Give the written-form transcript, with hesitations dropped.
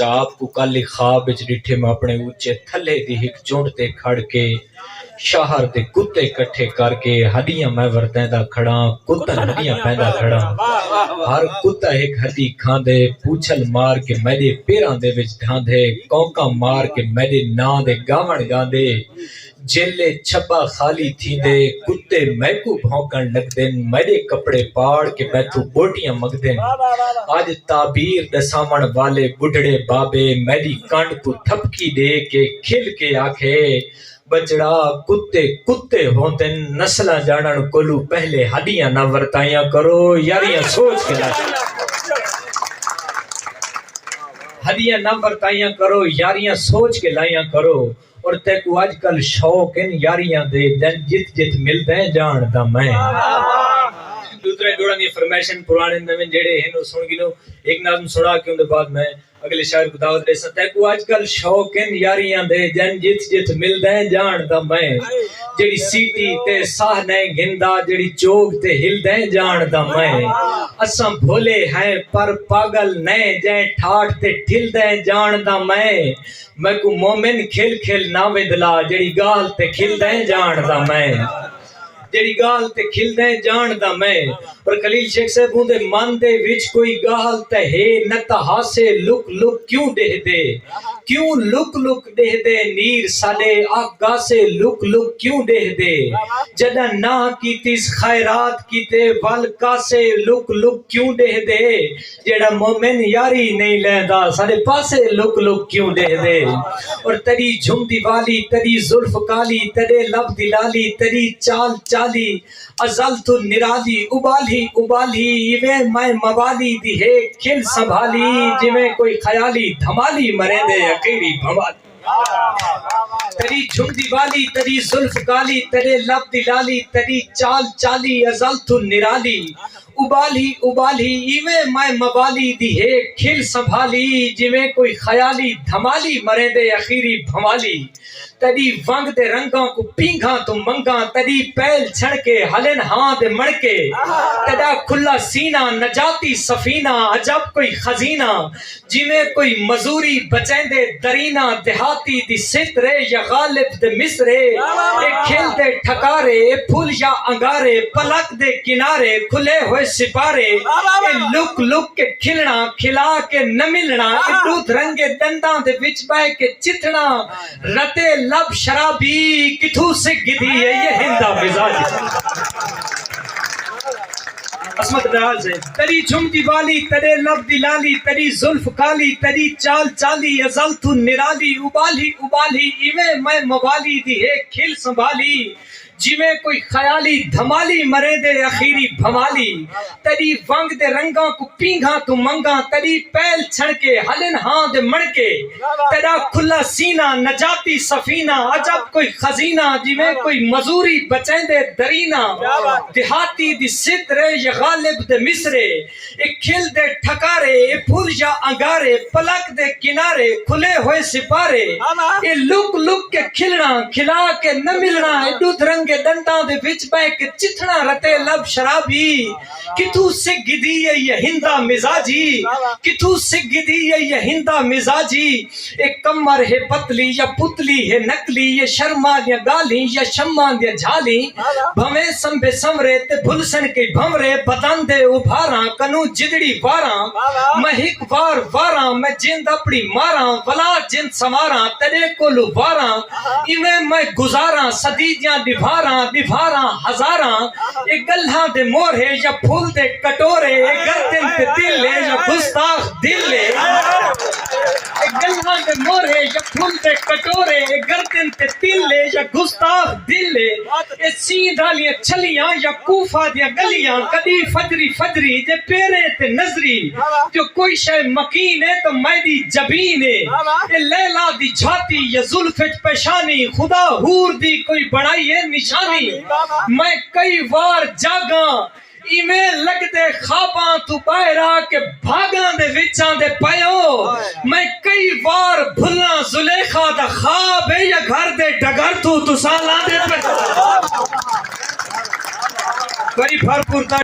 آپ کو کل خواب وچ ڈٹھے میں اپنے اونچے تھلے دی ہک چونڈ تے کھڑ کے شہر دے کتے کٹھے کر کے ہڈیاں میں وردیندا کھڑا کتن ہڈیاں پیندا کھڑا ہر کتا ایک ہڈی کھاندے پوچھل مار کے میرے پیراں دے وچ ڈھاندے کونکاں مار کے میرے ناں دے گاوڑ گاندے جیلے چھپا خالی تھی دے کتے میں کو بھونکن لگ دن میرے کپڑے پاڑ کے میں تو بوٹیاں مگ دن آج تعبیر دسامن والے بڑھڑے بابے میری کانڈ کو تھپکی دے کے کھل کے آکھے بچڑا کتے کتے ہوندن نسلہ جانن کولو پہلے ہڈیاں نہ ورتائیاں کرو یاریاں سوچ کے لائیں ہڈیاں نہ ورتائیاں کرو یاریاں سوچ کے لائیاں کرو اور تے کو آج کل شوق ان یاریاں دے دن جت جت ملتے ہیں جان دا میں دوسرے جوڑا دی فرمیشن پرانے نویں جڑے ہیں سن گنو ایک نظم سنا کے ان دے بعد میں اگلے شاعر کو دعوت دے سکتا کو آج کل شوق ان یاریاں دے جن جت جت ملتے ہیں جان دا میں جڑی سیٹی تے ساہ نے گندا جڑی چوک تے ہلدے ہیں جان دا میں اساں بھولے ہیں پر پاگل نے جیں ٹھاٹ تے ٹھلدے ہیں جان دا میں کو مومن کھل کھل نہ ودلا جڑی گال تے کھلدے ہیں جان دا میں جڑی گال تے کھلدے ہیں جان دا میں اور خلیل شیخ صاحب ہوندے من دے وچ کوئی گال تے ہے نہ تہا سے لک لک کیوں دے دے کیوں لک لک دے دے نیر سالے آگا سے لک لک کیوں دے دے جدہ نہ کیتیس خیرات کیتے والکا سے لک لک کیوں دے دے جڑا مومن یاری نہیں لیندہ سارے پاسے لک لک کیوں دے دے اور تری جھمدی والی تری زلف کالی ترے لب دلالی تری چال چالی ازلت نرالی ابالی ابالی ایویں میں موالی دی ہے کھل سنبھالی جویں کوئی خیالی دھمالی مرے دے اکیری بھوالی تری جھمدی والی تری زلف کالی ترے لب دلالی تری چال چالی ازلت نرالی ابالی ابالی ایویں میں موالی دی ہے کھل سنبھالی جویں کوئی خیالی دھمالی مرے دے اخیری بھوالی تری ونگ دے رنگاں کو پینگاں تو منگاں تری پیل چھڑ کے ہلن ہاں دے مڑ کے تدا کھلا سینہ نجاتی سفینہ عجب کوئی خزینہ جویں کوئی مزوری بچیں دے درینہ دیہاتی دی سترے یا غالب دے مصرے ایک کھل دے ٹھکارے پھول یا انگارے پلک دے کنارے کھلے ہوئے سپارے اے لک لک کے کھلنا کھلا کے نہ ملنا اے دودھ رنگے دنداں دے وچ بائے کے چتنا رتے لب شرابی کتھو سے گدھی ہے یہ ہندہ مزاج عصمت دراز ہے تری جھمدی والی ترے لب دلالی تری زلف کالی تری چال چالی ازلت نرالی ابالی ابالی ایویں میں موالی دی ہے کھل سنبھالی جویں کوئی خیالی دھمالی مرے دے اخیری بھوالی تری ونگ دے رنگاں کو پینگاں تو منگاں تری پیل چھڑ کے ہلن ہاں دے مڑ کے تیرا کھلا سینہ نجاتی سفینہ عجب کوئی خزینہ جویں کوئی مزوری بچیں دے درینہ دیہاتی دی سترے یا غالب دے مصرے ایک کھل دے ٹھکارے اے پھول یا انگارے پلک دے کنارے کھلے ہوئے سپارے اے لک لک کے کھلنا کھلا کے نہ ملنا اے دودھ رنگ کے دنداں دے وچ بے کے چتھنا رتے لب شرابی کتھو سے گدی ہے یہ ہندہ مزاجی کتھو سے گدی ہے یہ ہندہ مزاجی ایک کمر ہے پتلی یا پتلی ہے نکلی یہ شرما دیا گالی یا شمع دیا جھالی بھمیں سمبے سمرے تے بھلسن کے بھمرے بدن دے ابھاراں کنو جدڑی واراں میں ہک وار واراں میں جند اپنی ماراں ولا جند سماراں تیرے کو لواراں ایویں میں گزاراں صدیدیاں دیواراں ہزاراں اے گلہاں دے مورے یا پھول دے کٹورے اے گردن تے دل لے یا گستاخ دل لے اے گلہاں دے مورے یا پھول دے کٹورے اے گردن تے دل لے یا گستاخ دل لے اے سیدھا لیے چھلیاں یا کوفہ دیا گلیاں کدی فجری فجری جے پیرے تے نظری جو کوئی شے مکین ہے تو میری جبین ہے اے لیلا دی جھاتی یا زلفت پیشانی خدا حور دی کوئی بڑائی ہے نشانی میں کئی وار جاگاں ایویں لگ دے خواباں تو باہرا کے بھاگاں دے وچاں دے پیو میں کئی وار بھلاں زلیخا دا خواب ہے یا گھر دے ڈگر تو سالاں دے پہ بڑی بھرپور